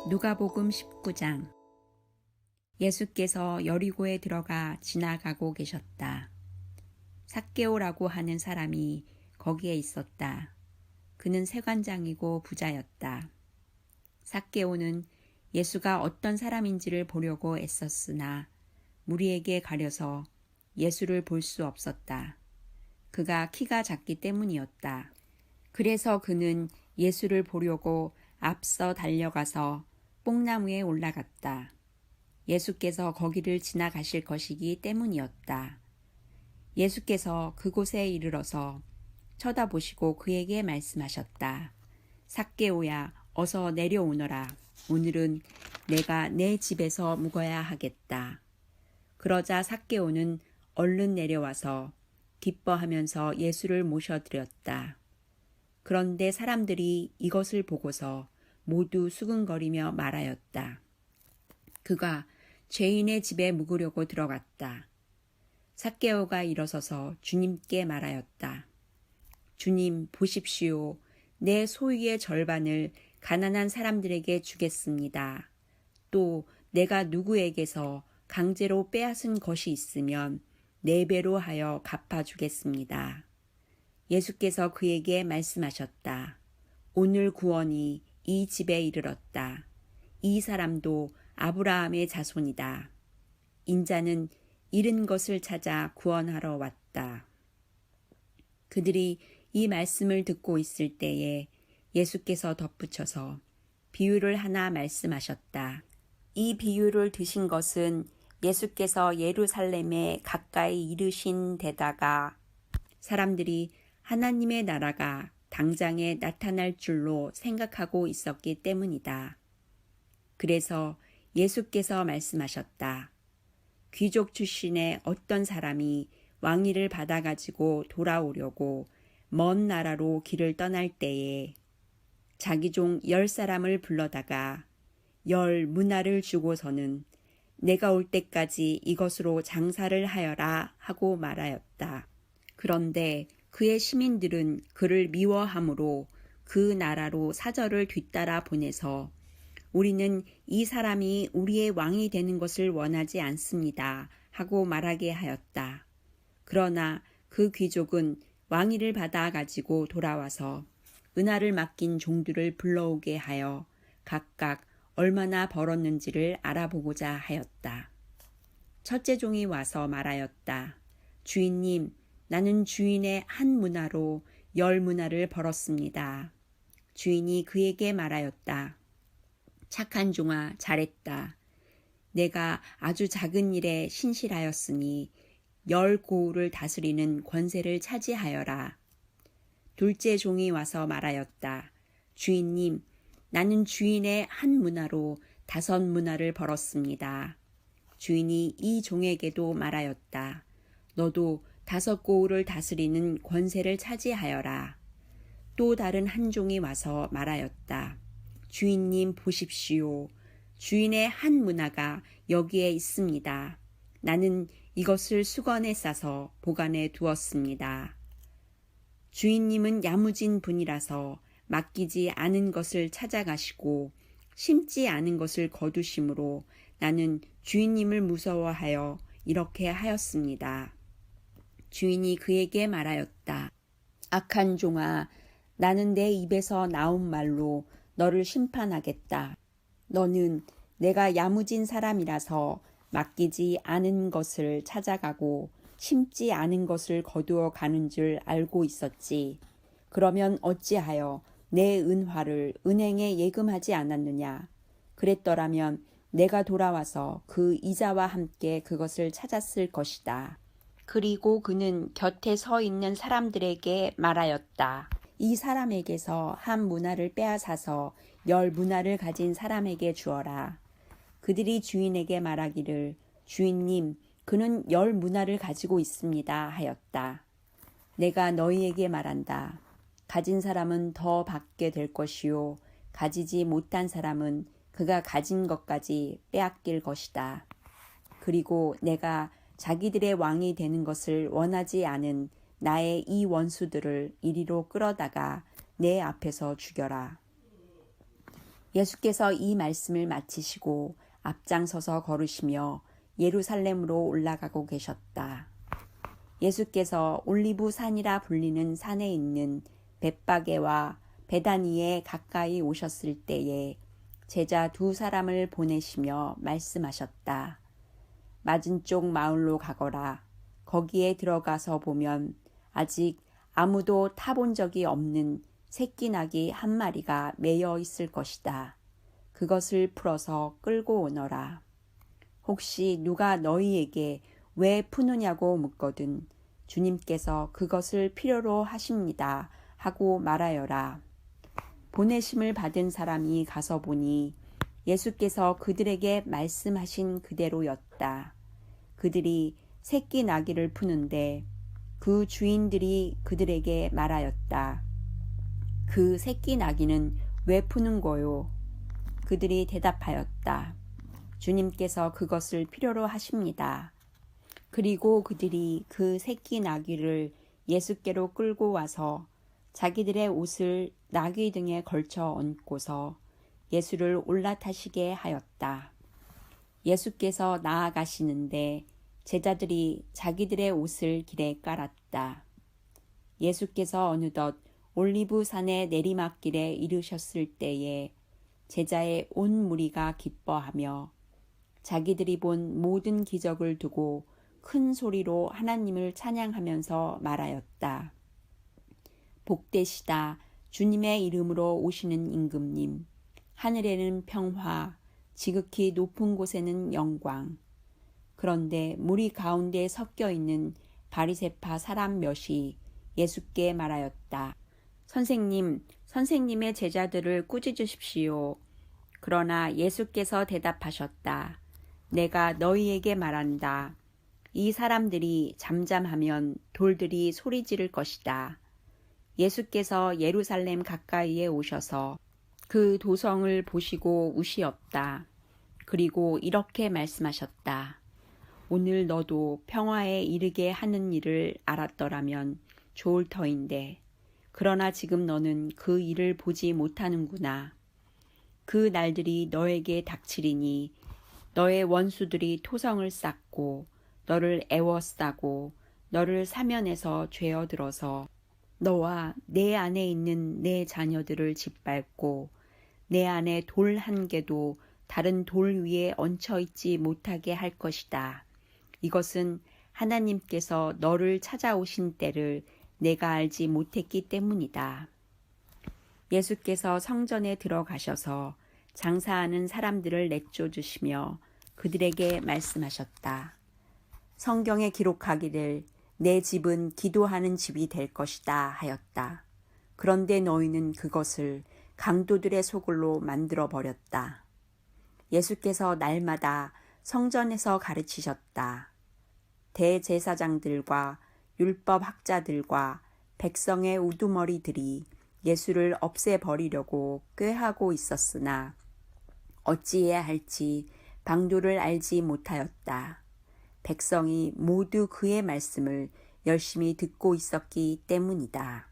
누가복음 19장. 예수께서 여리고에 들어가 지나가고 계셨다. 삭개오라고 하는 사람이 거기에 있었다. 그는 세관장이고 부자였다. 삭개오는 예수가 어떤 사람인지를 보려고 애썼으나 무리에게 가려서 예수를 볼 수 없었다. 그가 키가 작기 때문이었다. 그래서 그는 예수를 보려고 앞서 달려가서 뽕나무에 올라갔다. 예수께서 거기를 지나가실 것이기 때문이었다. 예수께서 그곳에 이르러서 쳐다보시고 그에게 말씀하셨다. 삭개오야, 어서 내려오너라. 오늘은 내가 내 집에서 묵어야 하겠다. 그러자 삭개오는 얼른 내려와서 기뻐하면서 예수를 모셔드렸다. 그런데 사람들이 이것을 보고서 모두 수근거리며 말하였다. 그가 죄인의 집에 묵으려고 들어갔다. 삭개오가 일어서서 주님께 말하였다. 주님, 보십시오. 내 소유의 절반을 가난한 사람들에게 주겠습니다. 또 내가 누구에게서 강제로 빼앗은 것이 있으면 4배로 하여 갚아주겠습니다. 예수께서 그에게 말씀하셨다. 오늘 구원이 이 집에 이르렀다. 이 사람도 아브라함의 자손이다. 인자는 잃은 것을 찾아 구원하러 왔다. 그들이 이 말씀을 듣고 있을 때에 예수께서 덧붙여서 비유를 하나 말씀하셨다. 이 비유를 드신 것은 예수께서 예루살렘에 가까이 이르신 데다가 사람들이 하나님의 나라가 당장에 나타날 줄로 생각하고 있었기 때문이다. 그래서 예수께서 말씀하셨다. 귀족 출신의 어떤 사람이 왕위를 받아가지고 돌아오려고 먼 나라로 길을 떠날 때에 자기 종 10사람을 불러다가 10문화를 주고서는 내가 올 때까지 이것으로 장사를 하여라 하고 말하였다. 그런데 그의 시민들은 그를 미워함으로 그 나라로 사절을 뒤따라 보내서 우리는 이 사람이 우리의 왕이 되는 것을 원하지 않습니다 하고 말하게 하였다. 그러나 그 귀족은 왕위를 받아 가지고 돌아와서 은하를 맡긴 종들을 불러오게 하여 각각 얼마나 벌었는지를 알아보고자 하였다. 첫째 종이 와서 말하였다. 주인님, 나는 주인의 한 문화로 10문화를 벌었습니다. 주인이 그에게 말하였다. 착한 종아, 잘했다. 내가 아주 작은 일에 신실하였으니 10고을을 다스리는 권세를 차지하여라. 둘째 종이 와서 말하였다. 주인님, 나는 주인의 한 문화로 5문화를 벌었습니다. 주인이 이 종에게도 말하였다. 너도 5고을을 다스리는 권세를 차지하여라. 또 다른 한 종이 와서 말하였다. 주인님 보십시오. 주인의 한 문화가 여기에 있습니다. 나는 이것을 수건에 싸서 보관해 두었습니다. 주인님은 야무진 분이라서 맡기지 않은 것을 찾아가시고 심지 않은 것을 거두심으로 나는 주인님을 무서워하여 이렇게 하였습니다. 주인이 그에게 말하였다. 악한 종아, 나는 내 입에서 나온 말로 너를 심판하겠다. 너는 내가 야무진 사람이라서 맡기지 않은 것을 찾아가고 심지 않은 것을 거두어 가는 줄 알고 있었지. 그러면 어찌하여 내 은화를 은행에 예금하지 않았느냐. 그랬더라면 내가 돌아와서 그 이자와 함께 그것을 찾았을 것이다. 그리고 그는 곁에 서 있는 사람들에게 말하였다. 이 사람에게서 한 문화를 빼앗아서 10문화를 가진 사람에게 주어라. 그들이 주인에게 말하기를 주인님, 그는 10문화를 가지고 있습니다 하였다. 내가 너희에게 말한다. 가진 사람은 더 받게 될 것이요. 가지지 못한 사람은 그가 가진 것까지 빼앗길 것이다. 그리고 내가 자기들의 왕이 되는 것을 원하지 않은 나의 이 원수들을 이리로 끌어다가 내 앞에서 죽여라. 예수께서 이 말씀을 마치시고 앞장서서 걸으시며 예루살렘으로 올라가고 계셨다. 예수께서 올리브 산이라 불리는 산에 있는 벳바게와 베다니에 가까이 오셨을 때에 제자 두 사람을 보내시며 말씀하셨다. 맞은쪽 마을로 가거라. 거기에 들어가서 보면 아직 아무도 타본 적이 없는 새끼 낙이 한 마리가 매여 있을 것이다. 그것을 풀어서 끌고 오너라. 혹시 누가 너희에게 왜 푸느냐고 묻거든 주님께서 그것을 필요로 하십니다 하고 말하여라. 보내심을 받은 사람이 가서 보니 예수께서 그들에게 말씀하신 그대로였다. 그들이 새끼 나귀를 푸는데 그 주인들이 그들에게 말하였다. 그 새끼 나귀는 왜 푸는 거요? 그들이 대답하였다. 주님께서 그것을 필요로 하십니다. 그리고 그들이 그 새끼 나귀를 예수께로 끌고 와서 자기들의 옷을 나귀 등에 걸쳐 얹고서 예수를 올라타시게 하였다. 예수께서 나아가시는데 제자들이 자기들의 옷을 길에 깔았다. 예수께서 어느덧 올리브 산의 내리막길에 이르셨을 때에 제자의 온 무리가 기뻐하며 자기들이 본 모든 기적을 두고 큰 소리로 하나님을 찬양하면서 말하였다. 복되시다 주님의 이름으로 오시는 임금님. 하늘에는 평화, 지극히 높은 곳에는 영광. 그런데 무리 가운데 섞여 있는 바리새파 사람 몇이 예수께 말하였다. 선생님, 선생님의 제자들을 꾸짖으십시오. 그러나 예수께서 대답하셨다. 내가 너희에게 말한다. 이 사람들이 잠잠하면 돌들이 소리 지를 것이다. 예수께서 예루살렘 가까이에 오셔서 그 도성을 보시고 우시었다. 그리고 이렇게 말씀하셨다. 오늘 너도 평화에 이르게 하는 일을 알았더라면 좋을 터인데 그러나 지금 너는 그 일을 보지 못하는구나. 그 날들이 너에게 닥치리니 너의 원수들이 토성을 쌓고 너를 애워싸고 너를 사면에서 죄어들어서 너와 내 안에 있는 내 자녀들을 짓밟고 내 안에 돌 한 개도 다른 돌 위에 얹혀 있지 못하게 할 것이다. 이것은 하나님께서 너를 찾아오신 때를 내가 알지 못했기 때문이다. 예수께서 성전에 들어가셔서 장사하는 사람들을 내쫓으시며 그들에게 말씀하셨다. 성경에 기록하기를 내 집은 기도하는 집이 될 것이다 하였다. 그런데 너희는 그것을 강도들의 소굴로 만들어 버렸다. 예수께서 날마다 성전에서 가르치셨다. 대제사장들과 율법 학자들과 백성의 우두머리들이 예수를 없애버리려고 꾀하고 있었으나 어찌해야 할지 방도를 알지 못하였다. 백성이 모두 그의 말씀을 열심히 듣고 있었기 때문이다.